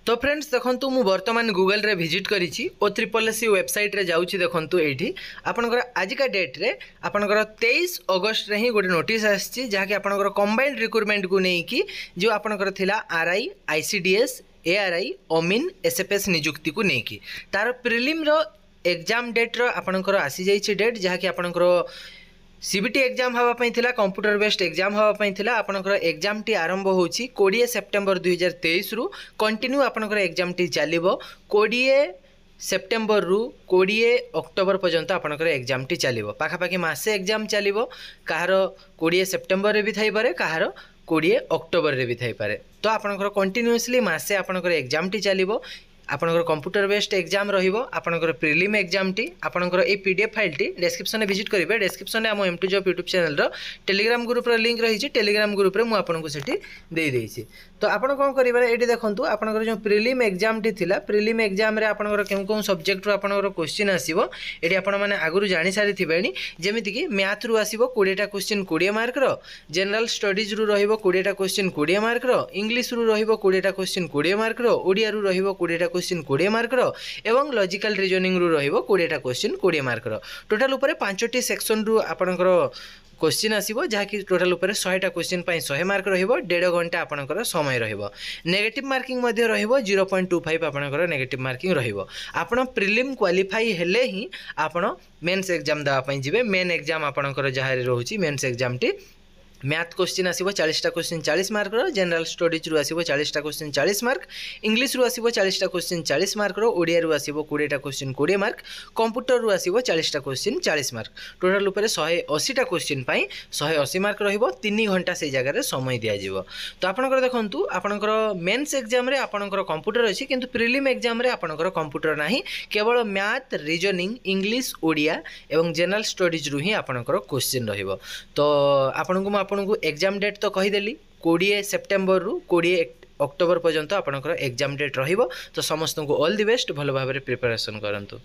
तो फ्रेंड्स देखो मु बर्तमान गूगल रे विजिट करी ओ ट्रिपल एस वेबसाइट रे जाऊँगी देखो ये आपंकर आजिका डेट रे आपंकर 23 अगस्त रे ही गोटे नोटिस आसी जहाँकि आपंकर कंबाइंड रिक्रुटमेंट को लेकिन जो आपंकर थिला RI ICDS ARI Amin SFS नियुक्ति को लेकिन तार प्रिलिम रो एग्जाम डेट रो आपंकर आसी जाइए डेट जहाँकि आपंकर सीबीटी एग्जाम हाँपाई कंप्यूटर बेस्ड एग्जाम हाँपाई आपंकर एग्जाम टी आरंभ हो 20 सेप्टेम्बर 2023 रु कंटिन्यू आपंकर एग्जाम टी चलो 20 सेप्टेम्बर रु 20 अक्टोबर पर्यंत आपंकर एग्जाम टी चलो पाखापाखि मासे एग्जाम चलो कहार 20 सेप्टेम्बर रे भी थी पारे कहार 20 अक्टोबर रे भी थी पारे तो आपंकर कंटिन्यूअसली मासे आपंकर एग्जाम टी चलो आपनकर कंप्यूटर बेस्ड एग्जाम रहिबो आपनकर प्रिलिम एग्जाम टी आपनकर ए पीडीएफ फाइल टी डिस्क्रिप्शन में विजिट करेंगे डिस्क्रिप्शन में आम एम2 जॉब यूट्यूब चैनल रो टेलीग्राम ग्रुप रो लिंक रही टेलीग्राम ग्रुप रे मु आपनको सेठी दे देइछि तो आपण कोन करिबार एठी देखंतु आपनकर जो प्रिलिम एग्जाम टी थिला प्रिलिम एग्जाम रे आपनकर केउ कोउ सब्जेक्ट रो आपनकर क्वेश्चन आसीबो एठी आपण माने आगुरु जानि सारि थिबेनी जेमिति कि मैथ रु आसीबो 20 टा क्वेश्चन 20 मार्क रो जनरल स्टडीज रु रहिबो 20 टा क्वेश्चन 20 मार्क रो इंग्लिश रु रहिबो 20 टा क्वेश्चन 20 मार्क रो ओडिया रु रहिबो 20 टा क्वेश्चन 20 मार्क रो एवं लॉजिकल रीजनिंग रु रहिबो 20 टा क्वेश्चन 20 मार्क रो टोटल ऊपर 5टी सेक्शन रु आपनकर क्वेश्चन आसीबो जहाँकि टोटल ऊपर 100 टा क्वेश्चन पाई 100 मार्क रहिबो 1.5 घंटा आपनकर समय रहिबो नेगेटिव मार्किंग मध्ये रहिबो 0.25 आपनकर नेगेटिव मार्किंग रहिबो आपण प्रिलिम क्वालिफाई हेले ही आपण मेंस एग्जाम दवा पई जिवे मेन एग्जाम आपनकर जहारे रहउची मेंस एग्जाम टी मैथ क्वेश्चन आसीबो 40 टा क्वेश्चन 40 मार्क रो जनरल स्टडीज रु आसीबो 40 टा क्वेश्चन 40 मार्क इंग्लिश रु आसीबो 40 टा क्वेश्चन 40 मार्क रो ओडिया रु आसीबो 20 टा क्वेश्चन 20 मार्क कंप्यूटर रु आसीबो 40 टा क्वेश्चन 40 मार्क टोटल ऊपर 180 टा क्वेश्चन पाई 180 मार्क रहिबो 3 घंटा से जगह रे समय दिया जिवो तो आपनकर देखंतु आपनकर मेंस एग्जाम रे आपनकर कंप्यूटर अछि किंतु प्रिलिम एग्जाम रे आपनकर कंप्यूटर नाही केवल मैथ रीजनिंग इंग्लिश ओडिया एवं जनरल स्टडीज रु ही आपनकर क्वेश्चन रहिबो तो आपनको आपको एग्जाम डेट तो कहीदेली 20 सेप्टेम्बर रु 20 अक्टोबर पर्यंत आपनकर एग्जाम डेट रहिबो तो समस्त को ऑल द बेस्ट भलो भाबरे प्रिपरेशन करंतु।